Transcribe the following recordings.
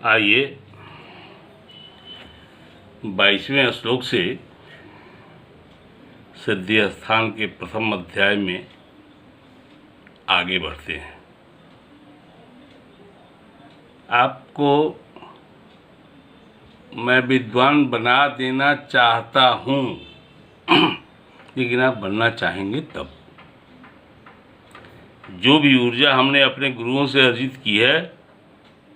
आइए 22वें श्लोक से सिद्धि स्थान के प्रथम अध्याय में आगे बढ़ते हैं। आपको मैं विद्वान बना देना चाहता हूँ लेकिन आप बनना चाहेंगे तब। जो भी ऊर्जा हमने अपने गुरुओं से अर्जित की है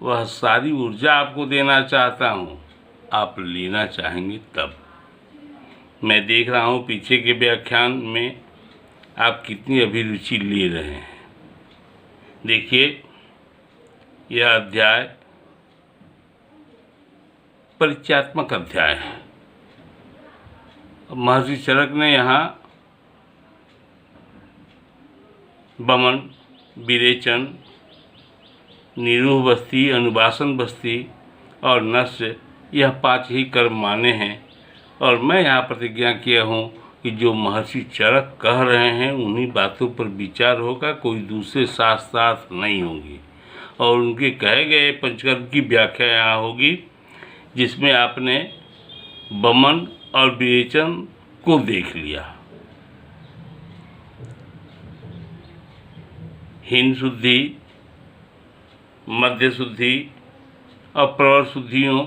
वह सारी ऊर्जा आपको देना चाहता हूँ, आप लेना चाहेंगे तब। मैं देख रहा हूँ पीछे के व्याख्यान में आप कितनी अभिरुचि ले रहे हैं। देखिए, यह अध्याय परिचयात्मक अध्याय है। महर्षि चरक ने यहाँ वमन, विरेचन, निरूह बस्ती, अनुवासन बस्ती और नस्य, यह 5 ही कर्म माने हैं। और मैं यहाँ प्रतिज्ञा किया हूँ कि जो महर्षि चरक कह रहे हैं उन्हीं बातों पर विचार होगा, कोई दूसरे शास्त्रार्थ नहीं होंगी। और उनके कहे गए पंचकर्म की व्याख्या यहाँ होगी, जिसमें आपने वमन और विरेचन को देख लिया। हीन शुद्धि, मध्य शुद्धि और प्रवर शुद्धियों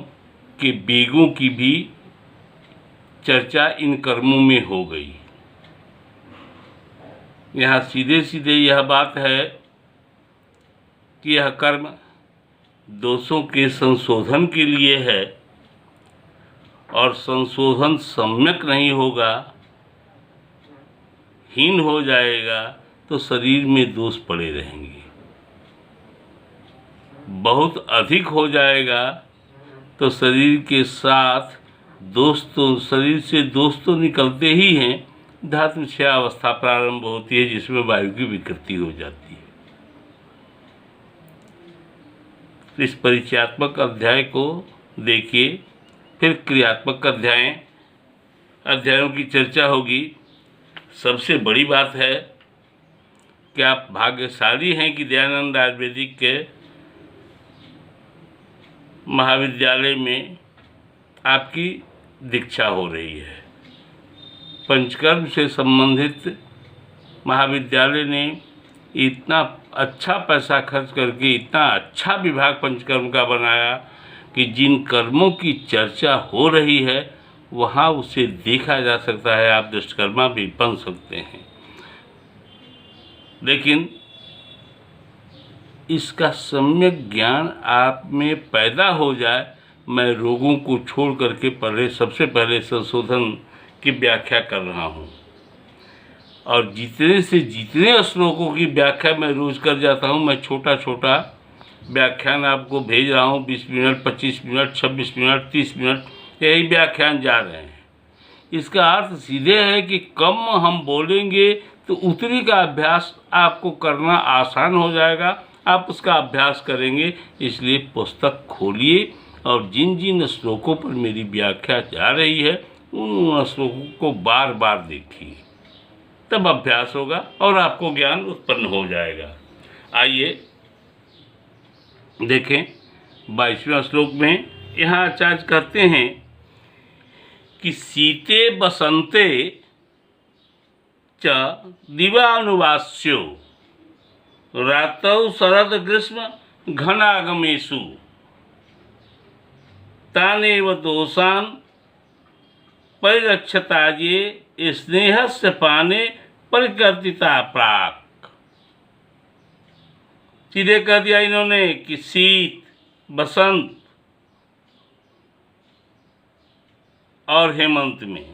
के वेगों की भी चर्चा इन कर्मों में हो गई। यहाँ सीधे सीधे यह बात है कि यह कर्म दोषों के संशोधन के लिए है, और संशोधन सम्यक नहीं होगा, हीन हो जाएगा तो शरीर में दोष पड़े रहेंगे। बहुत अधिक हो जाएगा तो शरीर के साथ शरीर से दोष तो निकलते ही हैं, धातु क्षय अवस्था प्रारंभ होती है, जिसमें वायु की विकृति हो जाती है। इस परिचयात्मक अध्याय को देखिए, फिर क्रियात्मक अध्यायों की चर्चा होगी। सबसे बड़ी बात है कि आप भाग्यशाली हैं कि दयानंद आयुर्वेदिक के महाविद्यालय में आपकी दीक्षा हो रही है। पंचकर्म से संबंधित महाविद्यालय ने इतना अच्छा पैसा खर्च करके इतना अच्छा विभाग पंचकर्म का बनाया कि जिन कर्मों की चर्चा हो रही है वहाँ उसे देखा जा सकता है। आप दुष्कर्मा भी बन सकते हैं, लेकिन इसका सम्यक ज्ञान आप में पैदा हो जाए। मैं रोगों को छोड़ करके सबसे पहले संशोधन की व्याख्या कर रहा हूँ, और जितने से जितने श्लोकों की व्याख्या मैं रोज कर जाता हूँ। मैं छोटा छोटा व्याख्यान आपको भेज रहा हूँ, 20 मिनट, 25 मिनट, 26 मिनट, 30 मिनट, यही व्याख्यान जा रहे हैं। इसका अर्थ सीधे है कि कम हम बोलेंगे तो उतनी का अभ्यास आपको करना आसान हो जाएगा, आप उसका अभ्यास करेंगे। इसलिए पुस्तक खोलिए और जिन जिन श्लोकों पर मेरी व्याख्या जा रही है उन श्लोकों को बार बार देखिए, तब अभ्यास होगा और आपको ज्ञान उत्पन्न हो जाएगा। आइए देखें 22वें श्लोक में यहाँ आचार्य कहते हैं कि शीते बसंते च दिवानुवास्यो रातौ शरद ग्रीष्म घनागमेषु तानेव दोषान् परिरक्षताये स्नेहस्य पाने परिकर्तिता प्राक। सीधे कह दिया इन्होंने कि शीत, बसंत और हेमंत में,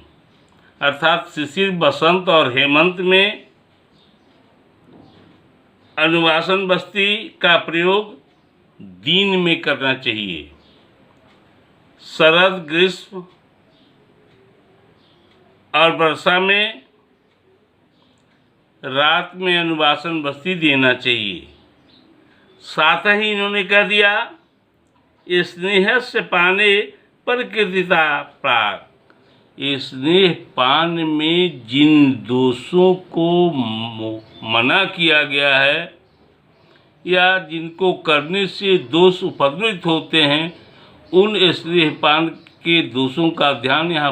अर्थात शिशिर, बसंत और हेमंत में अनुवासन बस्ती का प्रयोग दिन में करना चाहिए। शरद, ग्रीष्म और वर्षा में रात में अनुवासन बस्ती देना चाहिए। साथ ही इन्होंने कह दिया स्नेह से पाने प्रकृतिता प्राक। स्नेह पान में जिन दोषों को मना किया गया है या जिनको करने से दोष उपद्रवित होते हैं, उन स्नेहपान के दोषों का ध्यान यहाँ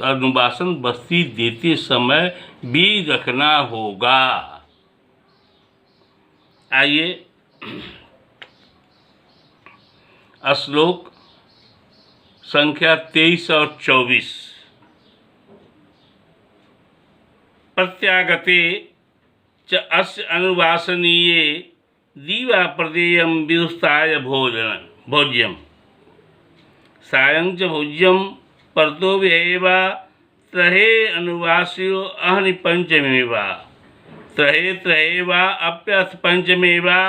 अनुवासन बस्ती देते समय भी रखना होगा। आइए श्लोक संख्या 23 और 24। प्रत्यागते च अस्य अनुवासनीये दीवा प्रदेयं विदुस्ताय भोज्यं सायं च भोज्यं परतो व्ययेवा त्रहे अनुवास्यो अहनि पंचमेवा त्रहे वा अप्यथ पंचमेवा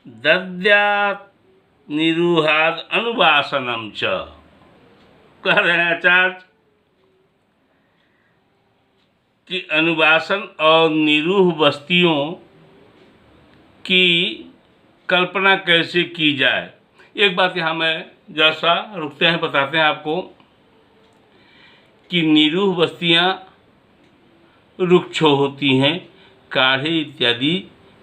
दद्यात् निरूहाद अनुवासनम च। कह रहे हैं आचार्य कि अनुवासन और निरूह बस्तियों की कल्पना कैसे की जाए। एक बात यहाँ मैं जैसा रुकते हैं, बताते हैं आपको कि निरूह बस्तियाँ रुक्ष होती हैं, काढ़े इत्यादि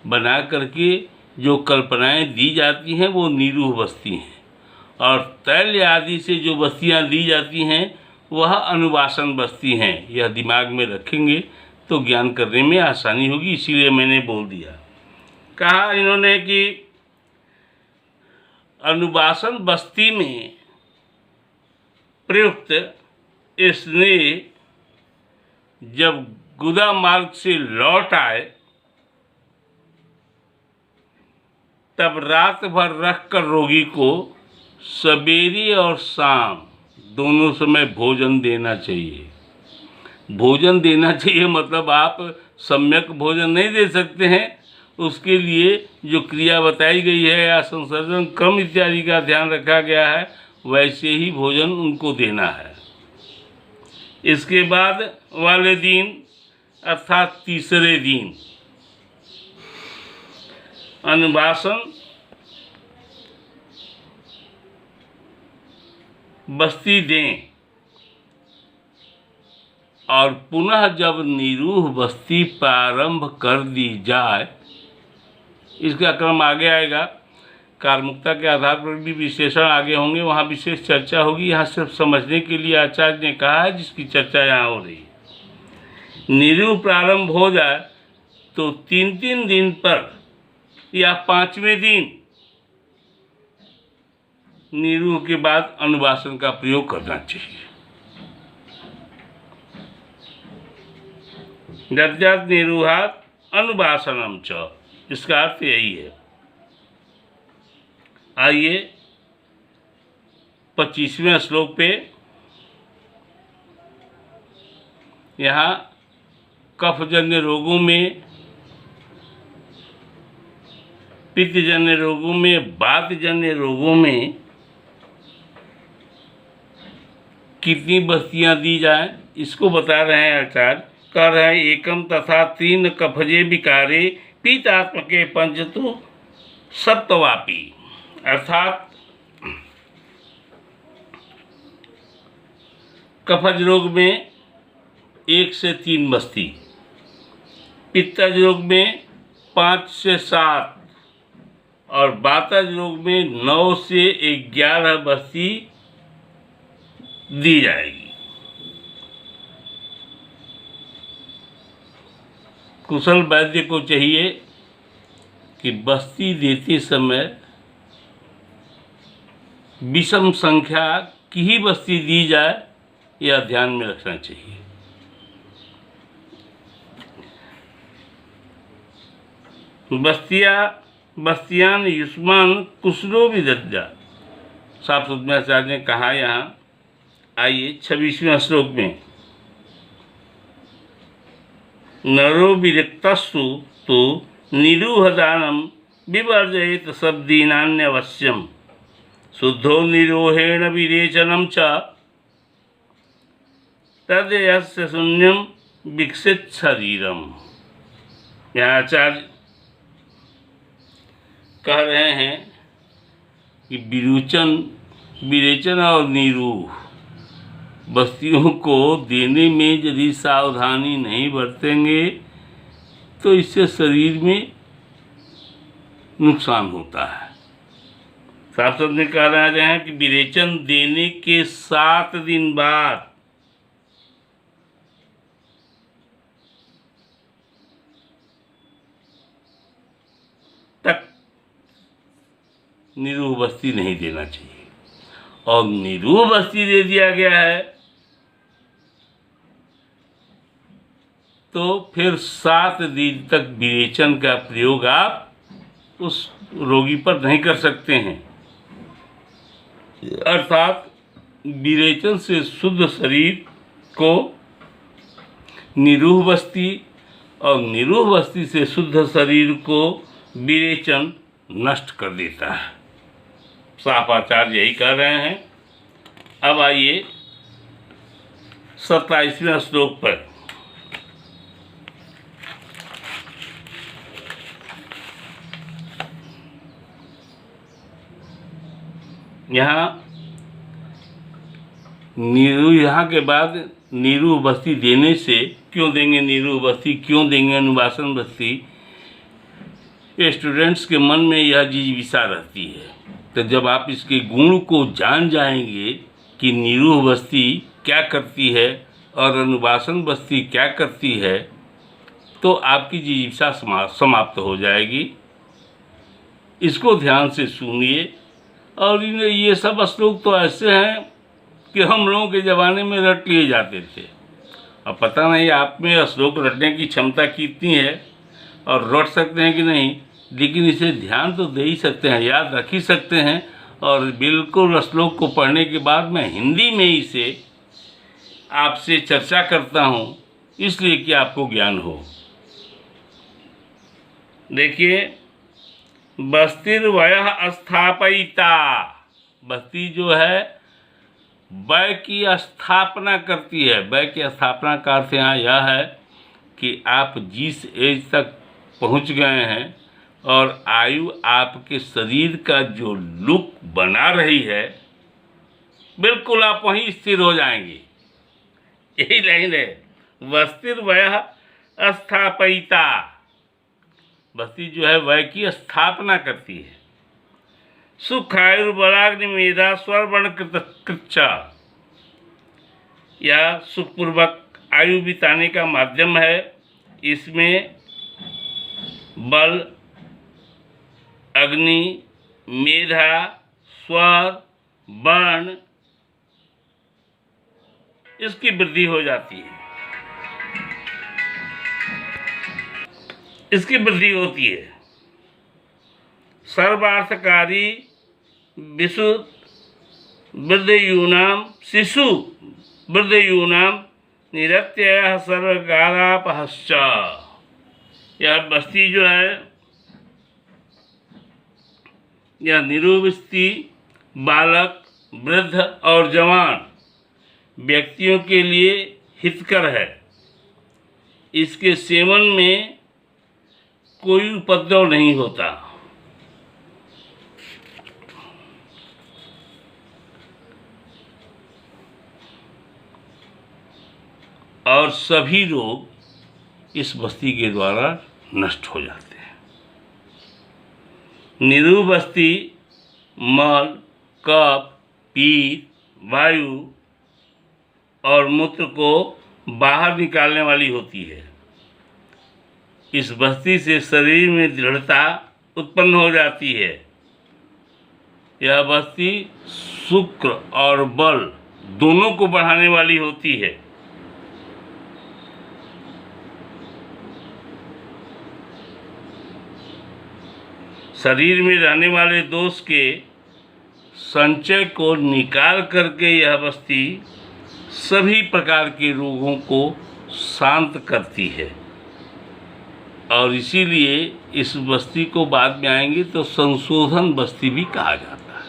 बना करके जो कल्पनाएं दी जाती हैं वो निरूह बस्ती हैं, और तैल आदि से जो बस्तियां दी जाती हैं वह अनुवासन बस्ती हैं। यह दिमाग में रखेंगे तो ज्ञान करने में आसानी होगी, इसीलिए मैंने बोल दिया। कहा इन्होंने कि अनुवासन बस्ती में प्रयुक्त स्नेह जब गुदा मार्ग से लौट आए तब रात भर रखकर रोगी को सवेरे और शाम दोनों समय भोजन देना चाहिए। भोजन देना चाहिए मतलब आप सम्यक भोजन नहीं दे सकते हैं, उसके लिए जो क्रिया बताई गई है या संसर्जन क्रम इत्यादि का ध्यान रखा गया है, वैसे ही भोजन उनको देना है। इसके बाद वाले दिन अर्थात तीसरे दिन अनुवासन बस्ती दें, और पुनः जब निरूह बस्ती प्रारंभ कर दी जाए, इसका क्रम आगे आएगा। कार्मुकता के आधार पर भी विशेषण आगे होंगे, वहाँ विशेष चर्चा होगी। यहाँ सिर्फ समझने के लिए आचार्य ने कहा है जिसकी चर्चा यहाँ हो रही है। निरूह प्रारंभ हो जाए तो 3-3 दिन पर या 5वें दिन निरूह के बाद अनुवासन का प्रयोग करना चाहिए। दद्यात् निरूहात् अनुवासनम च, इसका अर्थ यही है। आइए 25वें श्लोक पे, यहाँ कफजन्य रोगों में, पित्तजन्य रोगों में, वातजन्य रोगों में कितनी बस्तियां दी जाएं, इसको बता रहे हैं आचार्य। कह रहे हैं एकम तथा 3 कफजे विकारे पीतात्मके पंचतु सप्तवापी, अर्थात कफज रोग में 1 से 3 बस्ती, पित्तज रोग में 5 से 7 और वातज रोग में 9 से 11 बस्ती दी जाएगी। कुशल वैद्य को चाहिए कि बस्ती देते समय विषम संख्या की ही बस्ती दी जाए, यह ध्यान में रखना चाहिए। बस्तियान युष्मान कुशलो विदद्या, साफ सुथरा आचार्य ने कहा यहाँ। आइए 26वें श्लोक में, नरो विरक्तस्तु तो निरूहदानम विवर्जयेत शब्दीनान्यवश्यम शुद्धो निरोहेण विरेचनम च तद्यस्य शून्यम विकसित शरीरम। यहाँ आचार्य कह रहे हैं कि विरेचन और निरूह बस्तियों को देने में यदि सावधानी नहीं बरतेंगे तो इससे शरीर में नुकसान होता है। साफ शब्द में कह रहे हैं कि विरेचन देने के 7 दिन बाद तक निरूह बस्ती नहीं देना चाहिए, और निरूह बस्ती दे दिया गया है तो फिर 7 दिन तक विरेचन का प्रयोग आप उस रोगी पर नहीं कर सकते हैं। अर्थात विरेचन से शुद्ध शरीर को निरूह बस्ती और निरूह बस्ती से शुद्ध शरीर को विरेचन नष्ट कर देता है। साफ आचार्य यही कह रहे हैं। अब आइए 27वें श्लोक पर। यहाँ के बाद निरूह बस्ती देने से, क्यों देंगे निरूह बस्ती, क्यों देंगे अनुवासन बस्ती, स्टूडेंट्स के मन में यह जिज्ञासा रहती है। तो जब आप इसके गुण को जान जाएंगे कि निरूह बस्ती क्या करती है और अनुवासन बस्ती क्या करती है, तो आपकी जिज्ञासा समाप्त हो जाएगी। इसको ध्यान से सुनिए। और ये सब श्लोक तो ऐसे हैं कि हम लोगों के ज़माने में रट लिए जाते थे। अब पता नहीं आप में श्लोक रटने की क्षमता कितनी है और रट सकते हैं कि नहीं, लेकिन इसे ध्यान तो दे ही सकते हैं, याद रख ही सकते हैं। और बिल्कुल श्लोक को पढ़ने के बाद मैं हिंदी में इसे आपसे चर्चा करता हूँ, इसलिए कि आपको ज्ञान हो। देखिए, बस्तिर्वयः स्थापयिता, बस्ती जो है वय की स्थापना करती है। वय की स्थापना का अर्थ यहाँ यह है कि आप जिस एज तक पहुँच गए हैं और आयु आपके शरीर का जो लुक बना रही है, बिल्कुल आप वहीं स्थिर हो जाएंगे। यही लाइन है, बस्तिर्वयः स्थापयिता, बस्ती जो है वय की स्थापना करती है। सुखायुर्बलाग्नि मेधा स्वर्ण कृच्छा, यह सुखपूर्वक आयु बिताने का माध्यम है। इसमें बल, अग्नि, मेधा, स्वर, वर्ण, इसकी वृद्धि हो जाती है, इसकी वृद्धि होती है। सर्वार्थकारी विशुद्ध वृद्धयूनाम शिशु वृद्धयूनाम निरत्ययः सर्वकालापहश्च, यह बस्ती जो है, यह निरूह बस्ती बालक, वृद्ध और जवान व्यक्तियों के लिए हितकर है। इसके सेवन में कोई उपद्रव नहीं होता। और सभी रोग इस बस्ती के द्वारा नष्ट हो जाते हैं। निरूह बस्ती मल, कफ, पीत, वायु और मूत्र को बाहर निकालने वाली होती है। इस बस्ती से शरीर में दृढ़ता उत्पन्न हो जाती है। यह बस्ती शुक्र और बल दोनों को बढ़ाने वाली होती है। शरीर में रहने वाले दोष के संचय को निकाल करके यह बस्ती सभी प्रकार के रोगों को शांत करती है। और इसीलिए इस बस्ती को बाद में आएंगे तो संशोधन बस्ती भी कहा जाता है।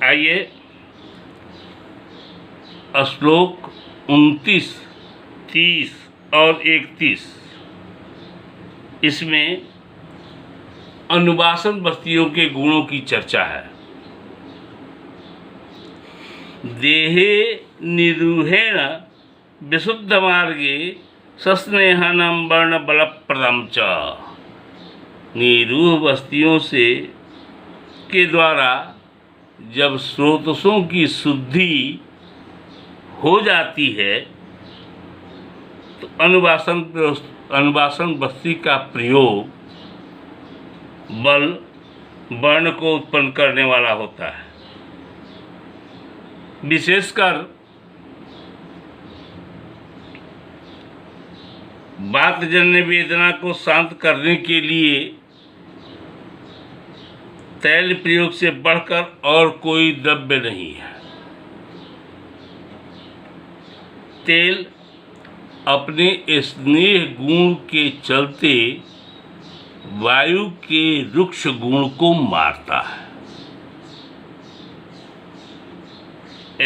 आइए श्लोक 29, 30 और 31, इसमें अनुवासन बस्तियों के गुणों की चर्चा है। देहे निरूहेण विशुद्ध मार्गे सस्नेहनम वर्ण बलप्रदम च, निरूह बस्तियों से के द्वारा जब स्रोतों की शुद्धि हो जाती है तो अनुवासन बस्ती का प्रयोग बल वर्ण को उत्पन्न करने वाला होता है। विशेषकर वातजन्य वेदना को शांत करने के लिए तैल प्रयोग से बढ़कर और कोई द्रव्य नहीं है। तेल अपने स्नेह गुण के चलते वायु के रुक्ष गुण को मारता है।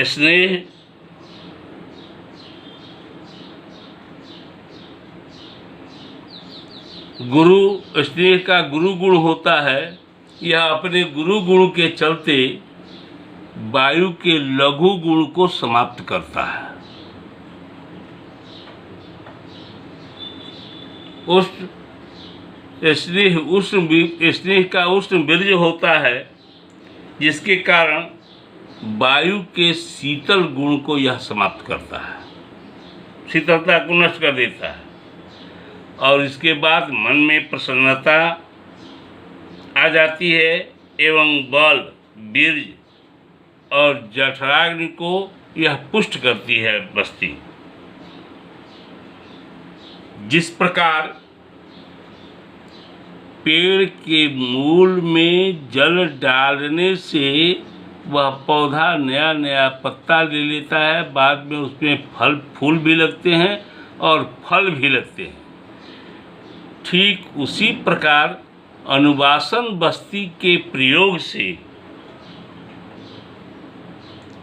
स्नेह स्नेह का गुरु गुण होता है। यह अपने गुरु गुण के चलते वायु के लघु गुण को समाप्त करता है। स्नेह का उष्ण वीर्य होता है, जिसके कारण वायु के शीतल गुण को यह समाप्त करता है, शीतलता को नष्ट कर देता है। और इसके बाद मन में प्रसन्नता आ जाती है एवं बल, वीर्य और जठराग्नि को यह पुष्ट करती है बस्ती। जिस प्रकार पेड़ के मूल में जल डालने से वह पौधा नया नया पत्ता ले लेता है, बाद में उसमें फूल भी लगते हैं और फल भी लगते हैं, ठीक उसी प्रकार अनुवासन बस्ती के प्रयोग से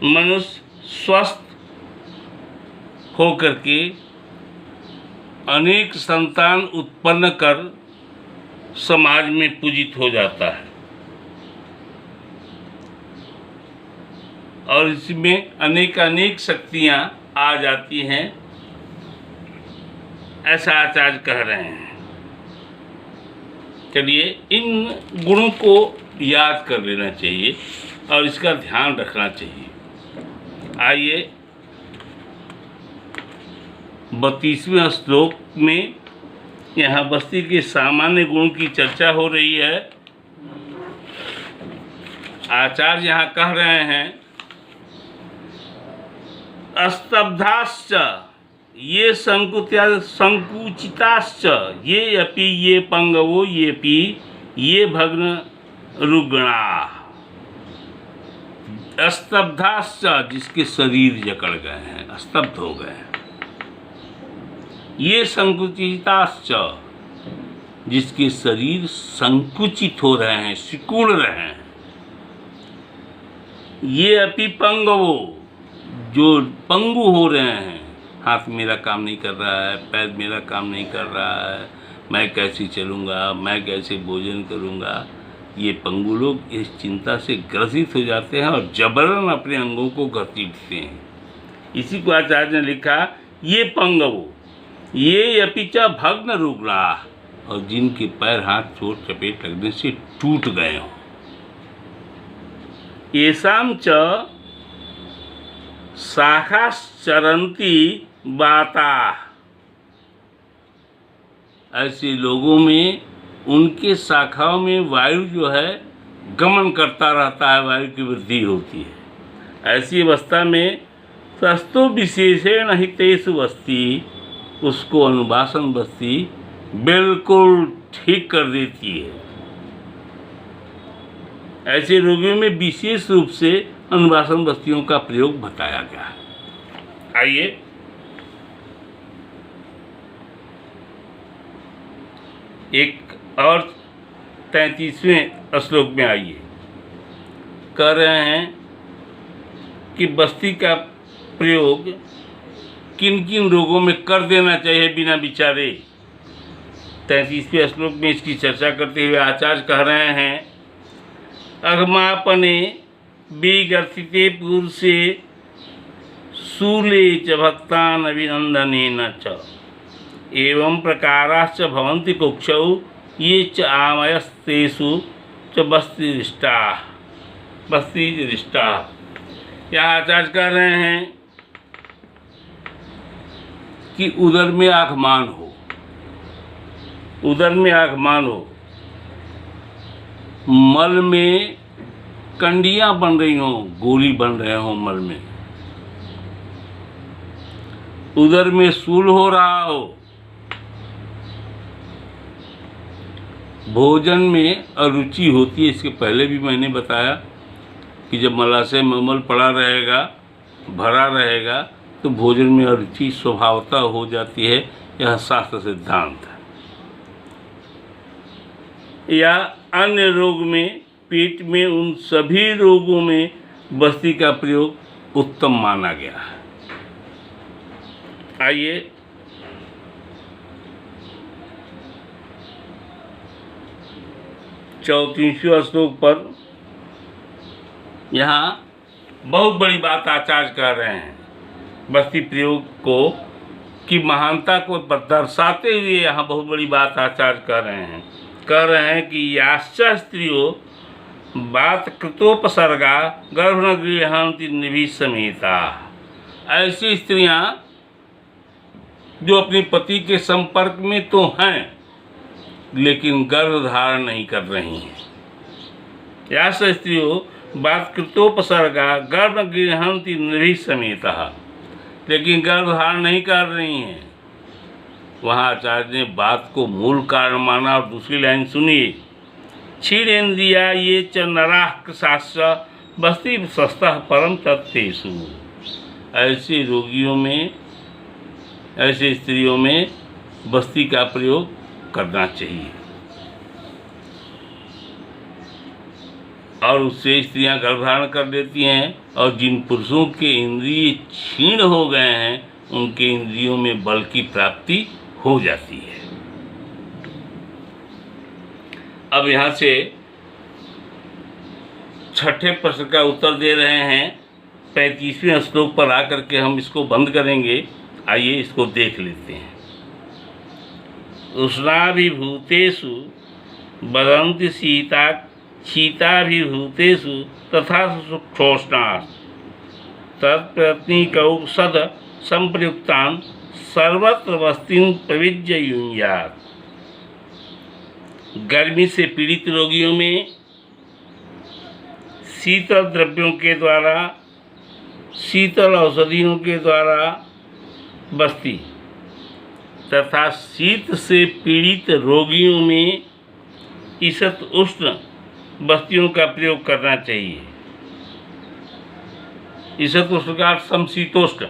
मनुष्य स्वस्थ होकर के अनेक संतान उत्पन्न कर समाज में पूजित हो जाता है और इसमें अनेक शक्तियां आ जाती हैं, ऐसा आचार्य कह रहे हैं। चलिए, इन गुणों को याद कर लेना चाहिए और इसका ध्यान रखना चाहिए। आइए 32वें श्लोक में यहाँ बस्ती के सामान्य गुण की चर्चा हो रही है। आचार्य यहाँ कह रहे हैं, अस्तब्धाश्च ये संकुचिताश्च ये अपि ये पंगवो येपि ये भग्न रुग्णा। स्तब्धाश्च जिसके शरीर जकड़ गए हैं, स्तब्ध हो गए हैं। ये संकुचिताश्च जिसके शरीर संकुचित हो रहे हैं, सिकुड़ रहे हैं। ये अपि पंगवो जो पंगु हो रहे हैं, हाथ मेरा काम नहीं कर रहा है, पैर मेरा काम नहीं कर रहा है, मैं कैसे चलूँगा, मैं कैसे भोजन करूँगा। ये पंगु लोग इस चिंता से ग्रसित हो जाते हैं और जबरन अपने अंगों को घसीटते हैं। इसी को आचार्य ने लिखा, ये पंगवो ये अपिचा भग्न रुग्णा, और जिनके पैर हाथ चोट चपेट लगने से टूट गए हों। येषां च शाखाश्चरन्ति वाता, ऐसे लोगों में उनके शाखाओं में वायु जो है गमन करता रहता है, वायु की वृद्धि होती है। ऐसी अवस्था में सस्तो विशेषेण हितेषु बस्ती, उसको अनुवासन बस्ती बिल्कुल ठीक कर देती है। ऐसे रोगियों में विशेष रूप से अनुवासन बस्तियों का प्रयोग बताया गया है। आइए एक और 33वें श्लोक में आइए, कह रहे हैं कि बस्ती का प्रयोग किन किन रोगों में कर देना चाहिए बिना विचारे। 33वें श्लोक में इसकी चर्चा करते हुए आचार्य कह रहे हैं, अघमापने विगर्थिते पुरुषे शूले च भक्तान् अभिनंदनेन च एवं प्रकाराश्च भवन्ति कुक्षौ ये च आमयस्तेषु च बस्ती रिष्टा। यहाँ आचार्य कह रहे हैं कि उदर में आगमान हो, उदर में आगमान हो, मल में कंडियां बन रही हों, गोली बन रहे हों मल में, उदर में शूल हो रहा हो, भोजन में अरुचि होती है। इसके पहले भी मैंने बताया कि जब मलाशय में मल पड़ा रहेगा, भरा रहेगा, तो भोजन में अरुचि स्वभावतः हो जाती है। यह शास्त्र सिद्धांत है। या अन्य रोग में, पेट में, उन सभी रोगों में बस्ती का प्रयोग उत्तम माना गया है। आइए 34वें श्लोक पर यहाँ बहुत बड़ी बात आचार्य कह रहे हैं। बस्ती प्रयोग को की महानता को दर्शाते हुए यहाँ बहुत बड़ी बात आचार्य कह रहे हैं कि याश्च स्त्रियों बात कृतोपसर्गा गर्भ न गृहंति निभि समेता। ऐसी स्त्रियाँ जो अपने पति के संपर्क में तो हैं लेकिन गर्भ धारण नहीं कर रही हैं। याश्च स्त्रियों बात कृतोपसर्गा गर्भ गृहंति निभि समेता, लेकिन गर्भ धारण नहीं कर रही हैं। वहाँ आचार्य ने बात को मूल कारण माना। और दूसरी लाइन सुनिए, क्षीणेन्द्रिया ये च नराः कृशाश्च बस्ती सस्तः परम तत्तेषु। ऐसे रोगियों में, ऐसे स्त्रियों में बस्ती का प्रयोग करना चाहिए और उससे स्त्रियां गर्भधारण कर लेती हैं। और जिन पुरुषों के इंद्रिय क्षीण हो गए हैं उनके इंद्रियों में बल की प्राप्ति हो जाती है। अब यहाँ से 6ठे प्रश्न का उत्तर दे रहे हैं। 35वें श्लोक पर आकर के हम इसको बंद करेंगे। आइए इसको देख लेते हैं। उष्णाभिभूतेषु वदन्ति शीताभिभूतेषु तथा सूक्ष्मोष्णाः तत्प्रयत्निकौ सद संप्रयुक्तान् सर्वत्र बस्तिं प्रविज्य युञ्यात्। गर्मी से पीड़ित रोगियों में शीतल द्रव्यों के द्वारा, शीतल औषधियों के द्वारा बस्ती तथा शीत से पीड़ित रोगियों में ईषत उष्ण बस्तियों का प्रयोग करना चाहिए। ईषत उष्ण का समशीतोष्ण,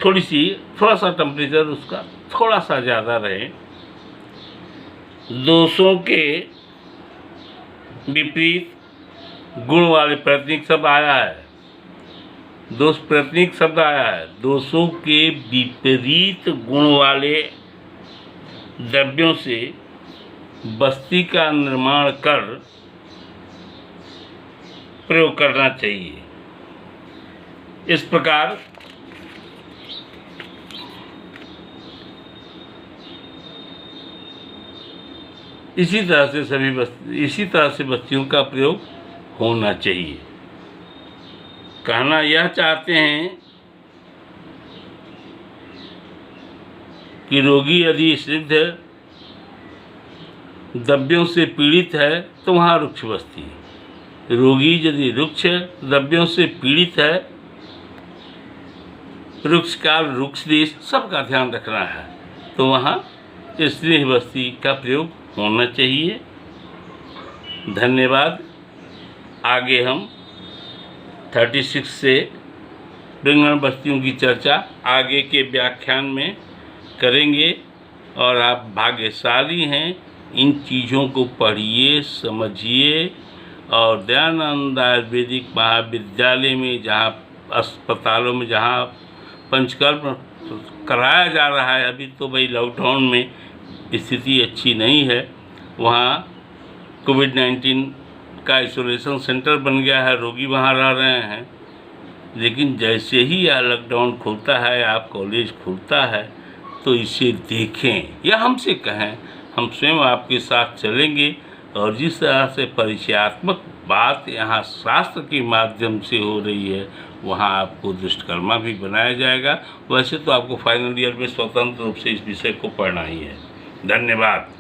थोड़ा सा टेम्परेचर उसका थोड़ा सा ज़्यादा रहे। दोषों के विपरीत गुण वाले प्रतीक शब्द आया है। दोष प्रतीक शब्द आया है। दोषों के विपरीत गुण वाले द्रव्यों से बस्ती का निर्माण कर प्रयोग करना चाहिए। इस प्रकार इसी तरह से बस्तियों का प्रयोग होना चाहिए। कहना यह चाहते हैं कि रोगी यदि सिद्ध द्रव्यों से पीड़ित है तो वहाँ रुक्ष बस्ती है। रोगी यदि रुक्ष द्रव्यों से पीड़ित है, रुक्ष काल, रुक्ष देश सबका ध्यान रखना है, तो वहाँ स्नेह बस्ती का प्रयोग होना चाहिए। धन्यवाद। आगे हम 36 से वृंगण बस्तियों की चर्चा आगे के व्याख्यान में करेंगे। और आप भाग्यशाली हैं, इन चीज़ों को पढ़िए, समझिए। और दयानंद आयुर्वेदिक महाविद्यालय में, जहाँ अस्पतालों में जहाँ पंचकर्म कराया जा रहा है, अभी तो भाई लॉकडाउन में स्थिति अच्छी नहीं है, वहाँ कोविड-19 का आइसोलेशन सेंटर बन गया है, रोगी वहाँ रह रहे हैं। लेकिन जैसे ही यह लॉकडाउन खुलता है, आप कॉलेज खुलता है, तो इसे देखें या हमसे कहें, हम स्वयं आपके साथ चलेंगे और जिस तरह से परिचयात्मक बात यहाँ शास्त्र के माध्यम से हो रही है वहाँ आपको दुष्कर्मा भी बनाया जाएगा। वैसे तो आपको फाइनल ईयर में स्वतंत्र रूप से इस विषय को पढ़ना ही है। धन्यवाद।